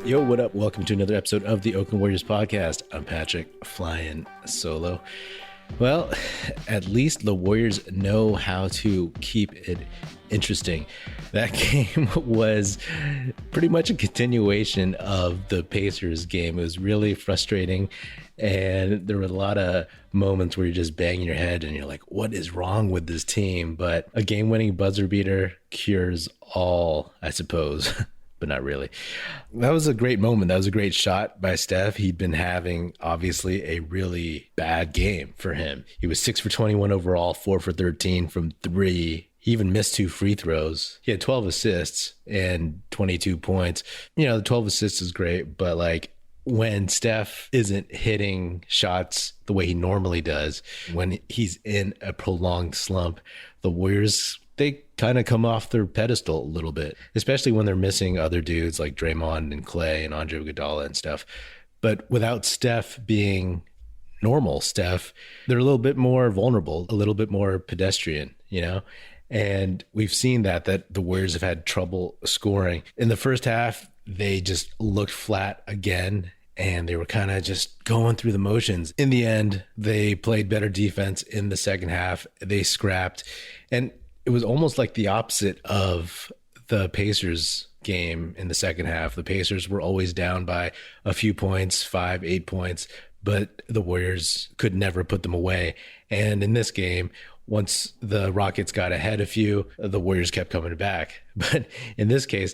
Yo, what up? Welcome to another episode of the Oakland Warriors podcast. I'm Patrick, flying solo. Well, at least the Warriors know how to keep it interesting. That game was pretty much a continuation of the Pacers game. It was really frustrating, and there were a lot of moments where you're just banging your head and you're like, what is wrong with this team? But a game-winning buzzer beater cures all, I suppose. But not really. That was a great moment. That was a great shot by Steph. He'd been having, obviously, a really bad game for him. He was 6 for 21 overall, 4 for 13 from three. He even missed 2 free throws. He had 12 assists and 22 points. You know, the 12 assists is great, but like when Steph isn't hitting shots the way he normally does, when he's in a prolonged slump, the Warriors, they kind of come off their pedestal a little bit, especially when they're missing other dudes like Draymond and Clay and Andre Iguodala and stuff. But without Steph being normal Steph, they're a little bit more vulnerable, a little bit more pedestrian, you know? And we've seen that the Warriors have had trouble scoring. In the first half, they just looked flat again, and they were kind of just going through the motions. In the end, they played better defense in the second half. They scrapped, and it was almost like the opposite of the Pacers game in the second half. The Pacers were always down by a few points, 5, 8 points, but the Warriors could never put them away. And in this game, once the Rockets got ahead a few, the Warriors kept coming back. But in this case,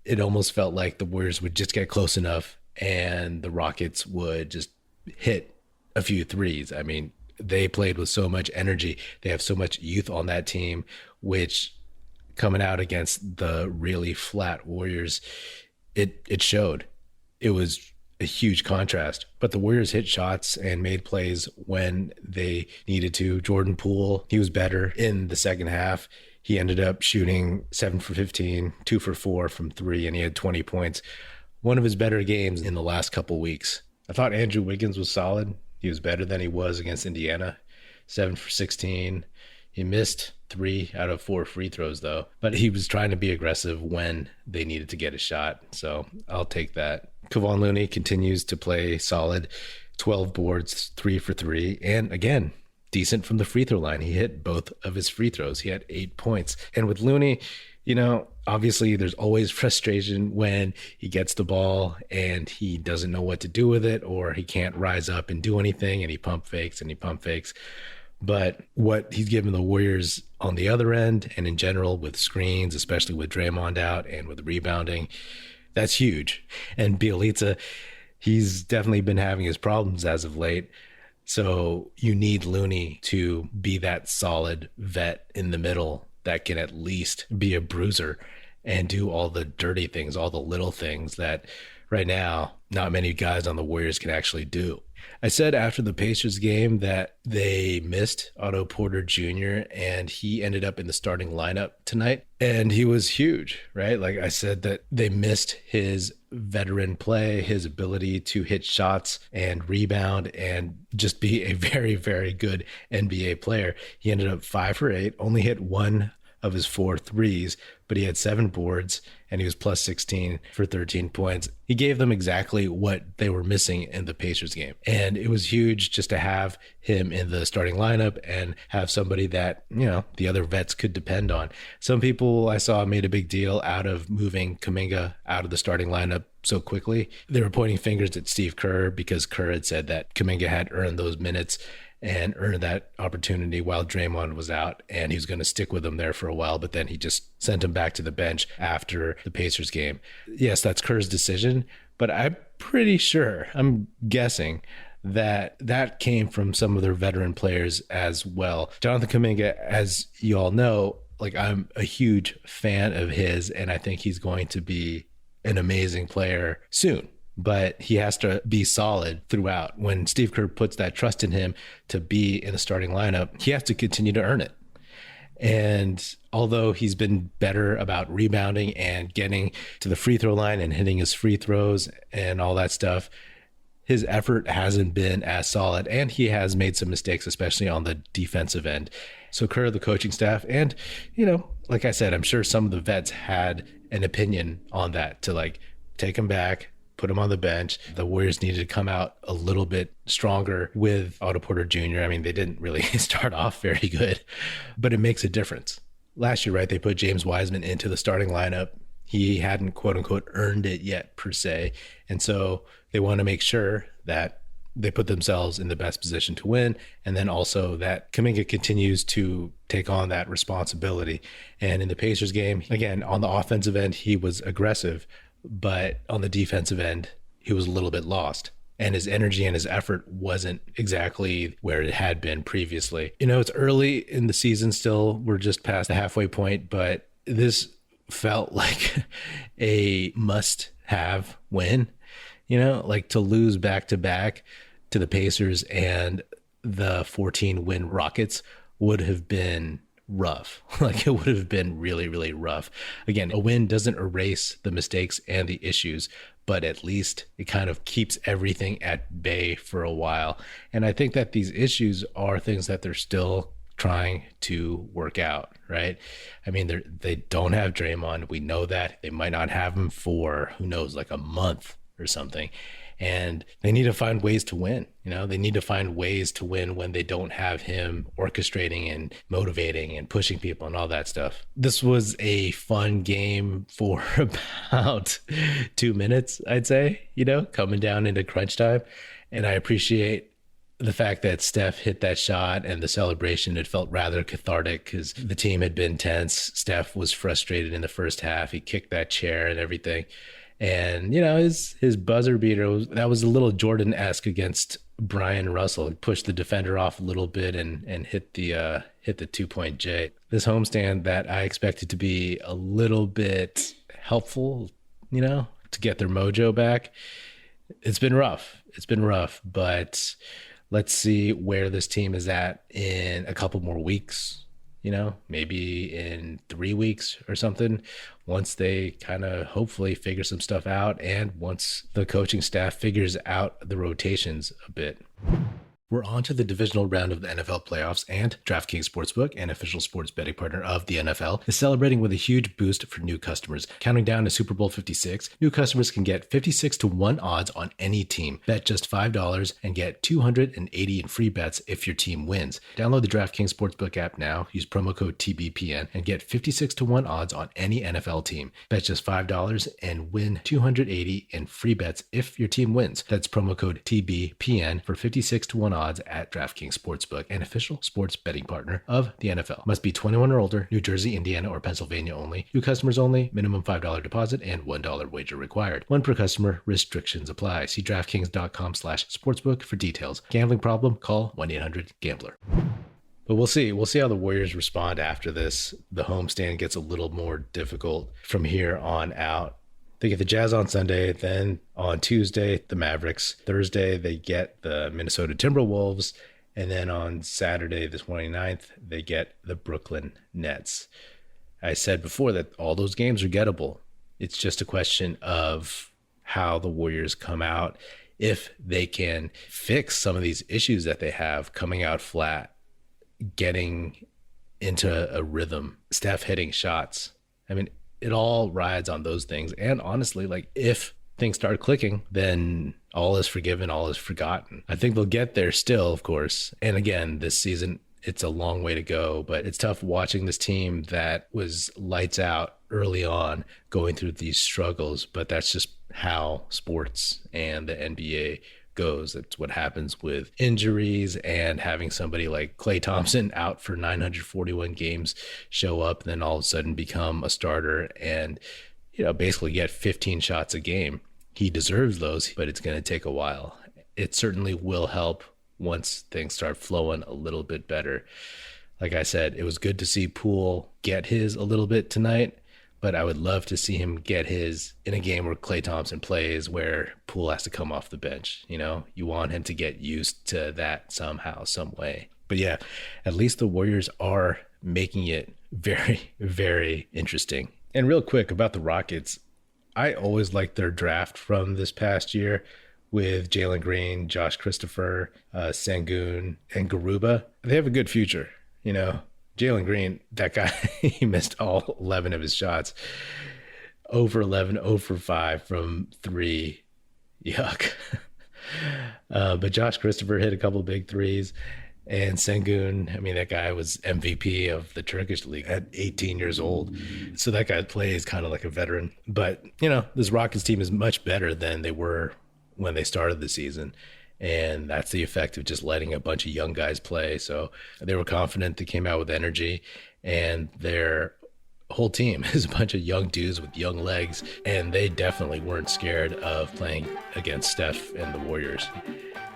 it almost felt like the Warriors would just get close enough and the Rockets would just hit a few threes. I mean, they played with so much energy. They have so much youth on that team, which coming out against the really flat Warriors, it showed. It was a huge contrast. But the Warriors hit shots and made plays when they needed to. Jordan Poole, he was better in the second half. He ended up shooting 7 for 15, 2 for 4 from 3, and he had 20 points. One of his better games in the last couple weeks. I thought Andrew Wiggins was solid. He was better than he was against Indiana, 7 for 16. He missed 3 out of 4 free throws, though. But he was trying to be aggressive when they needed to get a shot. So I'll take that. Kevon Looney continues to play solid, 12 boards, 3 for 3. And again, decent from the free throw line. He hit both of his free throws. He had 8 points. And with Looney, you know, obviously there's always frustration when he gets the ball and he doesn't know what to do with it, or he can't rise up and do anything, and he pump fakes. But what he's given the Warriors on the other end and in general with screens, especially with Draymond out and with rebounding, that's huge. And Bielitsa, he's definitely been having his problems as of late. So you need Looney to be that solid vet in the middle that can at least be a bruiser and do all the dirty things, all the little things that right now not many guys on the Warriors can actually do. I said after the Pacers game that they missed Otto Porter Jr. and he ended up in the starting lineup tonight, and he was huge, right? Like I said, that they missed his veteran play, his ability to hit shots and rebound and just be a very, very good NBA player. He ended up 5 for 8, only hit 1 of his 4 threes, but he had 7 boards and he was plus 16 for 13 points. He gave them exactly what they were missing in the Pacers game. And it was huge just to have him in the starting lineup and have somebody that, you know, the other vets could depend on. Some people I saw made a big deal out of moving Kuminga out of the starting lineup so quickly. They were pointing fingers at Steve Kerr because Kerr had said that Kuminga had earned those minutes and earned that opportunity while Draymond was out, and he was going to stick with him there for a while, but then he just sent him back to the bench after the Pacers game. Yes, that's Kerr's decision, but I'm pretty sure, I'm guessing, that came from some of their veteran players as well. Jonathan Kuminga, as you all know, like I'm a huge fan of his, and I think he's going to be an amazing player soon. But he has to be solid throughout. When Steve Kerr puts that trust in him to be in the starting lineup, he has to continue to earn it. And although he's been better about rebounding and getting to the free throw line and hitting his free throws and all that stuff, his effort hasn't been as solid. And he has made some mistakes, especially on the defensive end. So Kerr, the coaching staff, and, you know, like I said, I'm sure some of the vets had an opinion on that to like take him back, put him on the bench. The Warriors needed to come out a little bit stronger with Otto Porter Jr. I mean, they didn't really start off very good, but it makes a difference. Last year, right, they put James Wiseman into the starting lineup. He hadn't, quote unquote, earned it yet per se. And so they want to make sure that they put themselves in the best position to win. And then also that Kuminga continues to take on that responsibility. And in the Pacers game, again, on the offensive end, he was aggressive, but on the defensive end, he was a little bit lost. And his energy and his effort wasn't exactly where it had been previously. You know, it's early in the season still. We're just past the halfway point, but this felt like a must-have win. You know, like to lose back-to-back to the Pacers and the 14-win Rockets would have been rough. Like it would have been really, really rough. Again, a win doesn't erase the mistakes and the issues, but at least it kind of keeps everything at bay for a while. And I think that these issues are things that they're still trying to work out, right? I mean, they don't have Draymond. We know that. They might not have him for, who knows, like a month or something. And they need to find ways to win. You know, they need to find ways to win when they don't have him orchestrating and motivating and pushing people and all that stuff. This was a fun game for about 2 minutes, I'd say, you know, coming down into crunch time. And I appreciate the fact that Steph hit that shot and the celebration. It felt rather cathartic because the team had been tense. Steph was frustrated in the first half. He kicked that chair and everything. And, you know, his buzzer beater, that was a little Jordan-esque against Brian Russell. He pushed the defender off a little bit and hit the 2-point J. This homestand that I expected to be a little bit helpful, you know, to get their mojo back. It's been rough. But let's see where this team is at in a couple more weeks. You know, maybe in 3 weeks or something, once they kind of hopefully figure some stuff out and once the coaching staff figures out the rotations a bit. We're on to the divisional round of the NFL playoffs, and DraftKings Sportsbook, an official sports betting partner of the NFL, is celebrating with a huge boost for new customers. Counting down to Super Bowl 56, new customers can get 56-1 odds on any team. Bet just $5 and get $280 in free bets if your team wins. Download the DraftKings Sportsbook app now, use promo code TBPN, and get 56-1 odds on any NFL team. Bet just $5 and win $280 in free bets if your team wins. That's promo code TBPN for 56-1 odds at DraftKings Sportsbook, an official sports betting partner of the NFL. Must be 21 or older, New Jersey, Indiana, or Pennsylvania only. New customers only. Minimum $5 deposit and $1 wager required. One per customer. Restrictions apply. See DraftKings.com/sportsbook for details. Gambling problem? Call 1-800-GAMBLER. But we'll see. We'll see how the Warriors respond after this. The homestand gets a little more difficult from here on out. They get the Jazz on Sunday, then on Tuesday, the Mavericks. Thursday, they get the Minnesota Timberwolves. And then on Saturday, the 29th, they get the Brooklyn Nets. I said before that all those games are gettable. It's just a question of how the Warriors come out, if they can fix some of these issues that they have coming out flat, getting into a rhythm, Steph hitting shots. I mean, it all rides on those things. And honestly, like if things start clicking, then all is forgiven, all is forgotten. I think they'll get there still, of course. And again, this season, it's a long way to go, but it's tough watching this team that was lights out early on going through these struggles. But that's just how sports and the NBA goes. That's what happens with injuries and having somebody like Klay Thompson out for 941 games show up and then all of a sudden become a starter and, you know, basically get 15 shots a game. He deserves those, but it's going to take a while. It certainly will help once things start flowing a little bit better. Like I said, it was good to see Poole get his a little bit tonight, but I would love to see him get his in a game where Klay Thompson plays, where Poole has to come off the bench. You know, you want him to get used to that somehow, some way. But yeah, at least the Warriors are making it very, very interesting. And real quick about the Rockets, I always liked their draft from this past year with Jalen Green, Josh Christopher, Sengun, and Garuba. They have a good future, you know. Jalen Green, that guy, he missed all 11 of his shots. 0 for 11, 0 for 5 from 3. Yuck. But Josh Christopher hit a couple of big threes. And Sengun, I mean, that guy was MVP of the Turkish league at 18 years old. So that guy plays kind of like a veteran. But, this Rockets team is much better than they were when they started the season. And that's the effect of just letting a bunch of young guys play. So they were confident. They came out with energy. And their whole team is a bunch of young dudes with young legs. And they definitely weren't scared of playing against Steph and the Warriors.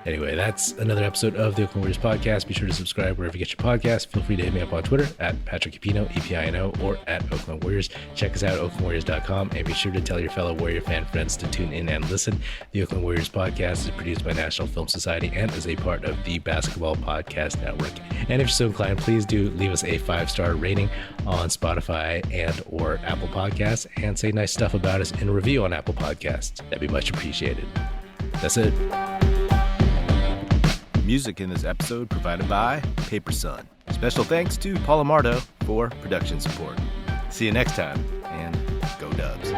Anyway, that's another episode of the Oakland Warriors podcast. Be sure to subscribe wherever you get your podcasts. Feel free to hit me up on Twitter at Patrick Epino, Epino, or at Oakland Warriors. Check us out at oaklandwarriors.com, and be sure to tell your fellow Warrior fan friends to tune in and listen. The Oakland Warriors podcast is produced by National Film Society and is a part of the Basketball Podcast Network. And if you're so inclined, please do leave us a 5-star rating on Spotify and or Apple Podcasts, and say nice stuff about us in a review on Apple Podcasts. That'd be much appreciated. That's it. Music in this episode provided by Paper Sun. Special thanks to Paul Amardo for production support. See you next time, and go Dubs.